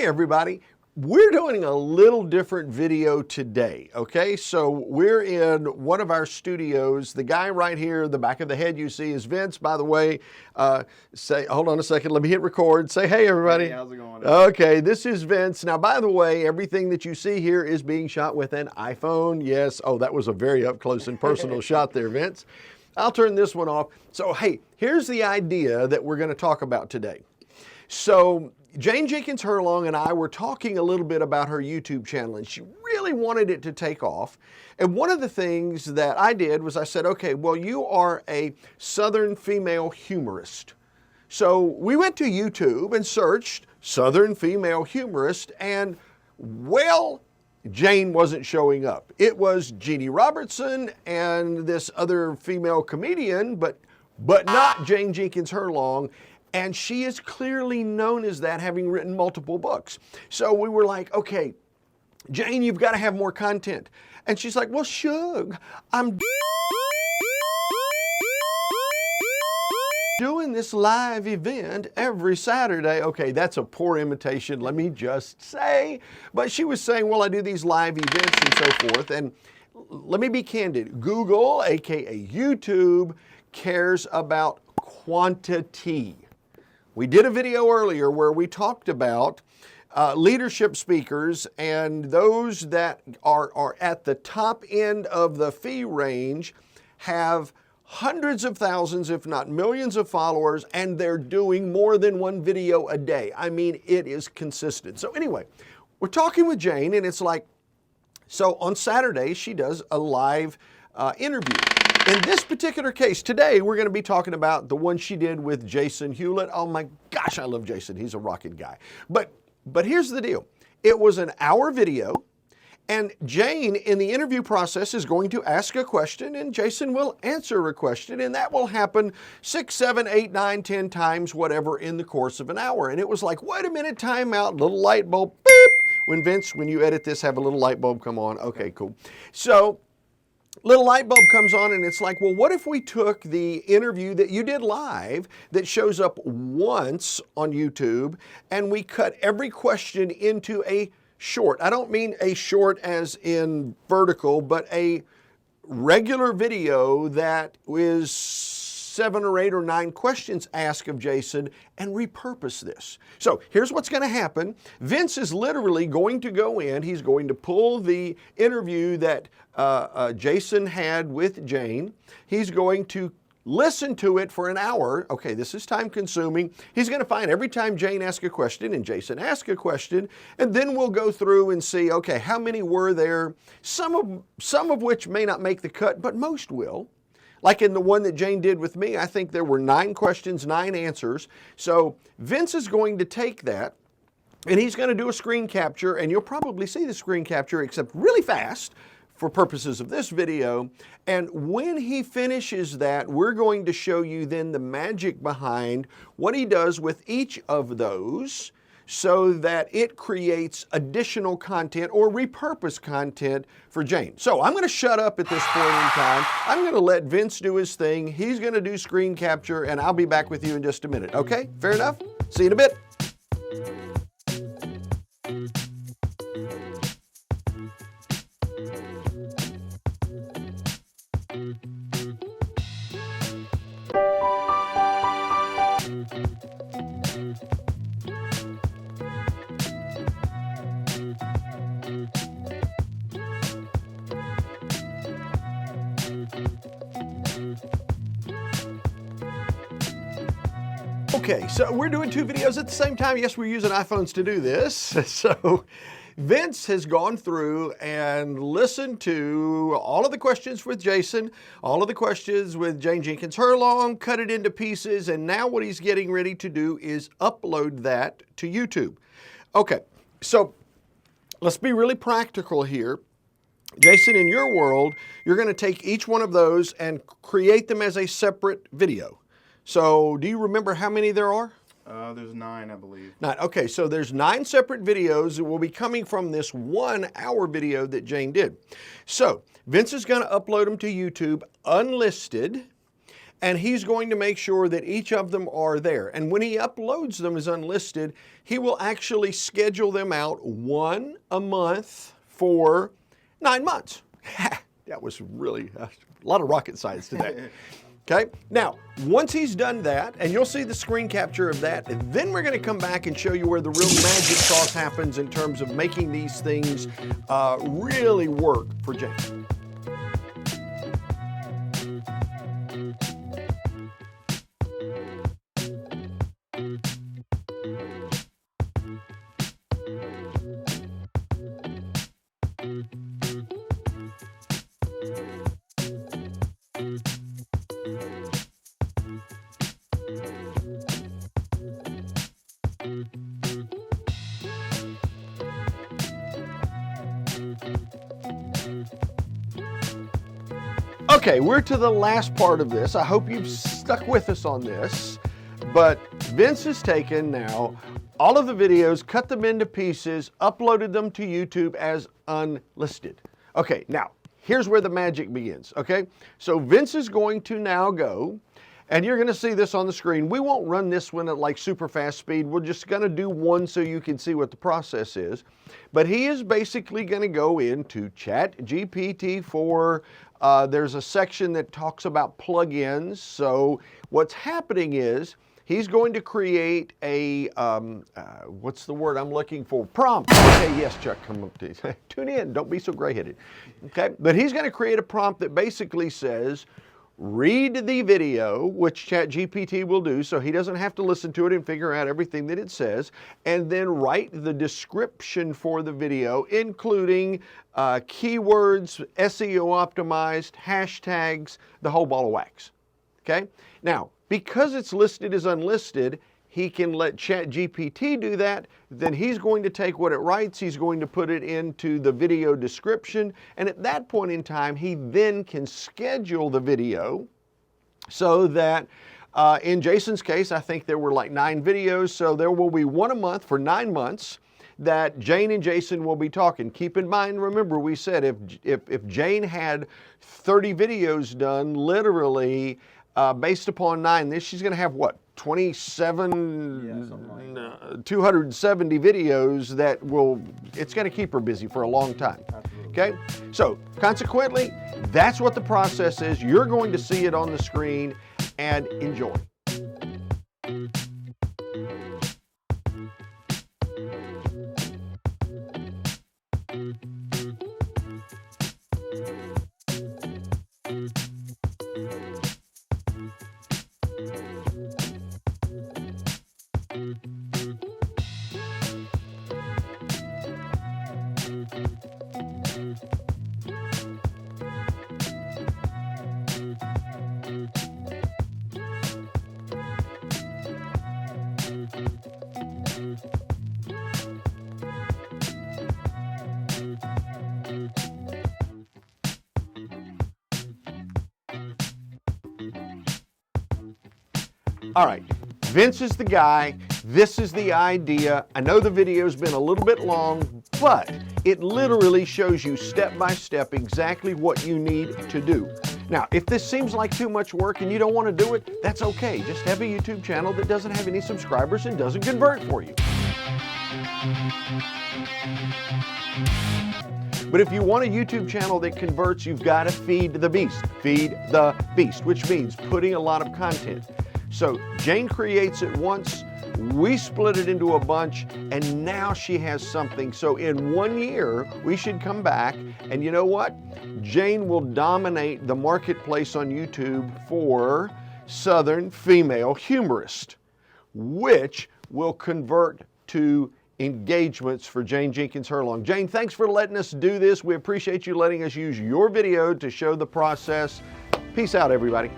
Hey everybody, we're doing a little different video today, okay? So we're in one of our studios. The guy right here, the back of the head you see is Vince, by the way. Hold on a second, let me hit record. Say hey everybody. Hey, how's it going? Okay, this is Vince. Now by the way, everything that you see here is being shot with an iPhone. Yes, oh that was a very up close and personal shot there, Vince. I'll turn this one off. So hey, here's the idea that we're gonna talk about today. So Jane Jenkins Herlong and I were talking a little bit about her YouTube channel, and she really wanted it to take off. And one of the things that I did was I said, okay, well, you are a Southern female humorist. So we went to YouTube and searched Southern female humorist, and well, Jane wasn't showing up. It was Jeannie Robertson and this other female comedian, but not Jane Jenkins Herlong. And she is clearly known as that, having written multiple books. So we were like, okay, Jane, you've got to have more content. And she's like, well, Shug, I'm doing this live event every Saturday. Okay, that's a poor imitation, let me just say. But she was saying, well, I do these live events and so forth. And let me be candid. Google, AKA YouTube, cares about quantity. We did a video earlier where we talked about leadership speakers and those that are at the top end of the fee range have hundreds of thousands, if not millions of followers, and they're doing more than one video a day. I mean, it is consistent. So anyway, we're talking with Jane and it's like, so on Saturday, she does a live interview. In this particular case, today we're going to be talking about the one she did with Jason Hewlett. Oh my gosh, I love Jason. He's a rocket guy. But here's the deal. It was an hour video, and Jane in the interview process is going to ask a question, and Jason will answer a question, and that will happen 6, 7, 8, 9, 10 times, whatever, in the course of an hour. And it was like, wait a minute, time out, little light bulb, beep. When you edit this, have a little light bulb come on. Okay, cool. So little light bulb comes on and it's like, well, what if we took the interview that you did live that shows up once on YouTube and we cut every question into a short. I don't mean a short as in vertical, but a regular video that is 7 or 8 or 9 questions asked of Jason and repurpose this. So here's what's going to happen. Vince is literally going to go in. He's going to pull the interview that Jason had with Jane. He's going to listen to it for an hour. Okay, this is time consuming. He's going to find every time Jane asks a question and Jason asks a question, and then we'll go through and see, okay, how many were there? Some of which may not make the cut, but most will. Like in the one that Jane did with me, I think there were 9 questions, 9 answers. So Vince is going to take that and he's going to do a screen capture, and you'll probably see the screen capture, except really fast for purposes of this video. And when he finishes that, we're going to show you then the magic behind what he does with each of those, so that it creates additional content or repurposed content for Jane. So I'm going to shut up at this point in time. I'm going to let Vince do his thing. He's going to do screen capture, and I'll be back with you in just a minute. Okay, fair enough? See you in a bit. Okay, so we're doing 2 videos at the same time. Yes, we're using iPhones to do this. So Vince has gone through and listened to all of the questions with Jason, all of the questions with Jane Jenkins Herlong, cut it into pieces, and now what he's getting ready to do is upload that to YouTube. Okay, so let's be really practical here. Jason, in your world, you're going to take each one of those and create them as a separate video. So do you remember how many there are? There's 9, I believe. 9. Okay, so there's 9 separate videos that will be coming from this 1-hour video that Jane did. So Vince is going to upload them to YouTube unlisted, and he's going to make sure that each of them are there. And when he uploads them as unlisted, he will actually schedule them out one a month for 9 months. That was really a lot of rocket science today. Okay, now, once he's done that, and you'll see the screen capture of that, and then we're going to come back and show you where the real magic sauce happens in terms of making these things really work for Jane. Okay, we're to the last part of this. I hope you've stuck with us on this, but Vince has taken now all of the videos, cut them into pieces, uploaded them to YouTube as unlisted. Okay, now, here's where the magic begins, okay? So Vince is going to now go, and you're gonna see this on the screen. We won't run this one at like super fast speed. We're just gonna do one so you can see what the process is. But he is basically gonna go into ChatGPT 4. There's a section that talks about plugins. So what's happening is he's going to create a, what's the word I'm looking for? Prompt. Okay, yes, Chuck, come up to tune in. Don't be so gray-headed. Okay, but he's going to create a prompt that basically says, read the video, which ChatGPT will do, so he doesn't have to listen to it and figure out everything that it says, and then write the description for the video, including keywords, SEO-optimized, hashtags, the whole ball of wax. Okay? Now, because it's listed as unlisted, he can let ChatGPT do that. Then he's going to take what it writes, he's going to put it into the video description, and at that point in time, he then can schedule the video so that in Jason's case, I think there were like 9 videos, so there will be one a month for 9 months that Jane and Jason will be talking. Keep in mind, remember we said if Jane had 30 videos done, literally based upon 9, this she's going to have what? 270 videos that will, it's going to keep her busy for a long time. Okay? So, consequently, that's what the process is. You're going to see it on the screen, and enjoy. All right, Vince is the guy. This is the idea. I know the video's been a little bit long, but it literally shows you step by step exactly what you need to do. Now, if this seems like too much work and you don't want to do it, that's okay. Just have a YouTube channel that doesn't have any subscribers and doesn't convert for you. But if you want a YouTube channel that converts, you've got to feed the beast. Feed the beast, which means putting a lot of content. So Jane creates it once, we split it into a bunch, and now she has something. So in 1 year, we should come back, and you know what? Jane will dominate the marketplace on YouTube for Southern female humorist, which will convert to engagements for Jane Jenkins Herlong. Jane, thanks for letting us do this. We appreciate you letting us use your video to show the process. Peace out, everybody.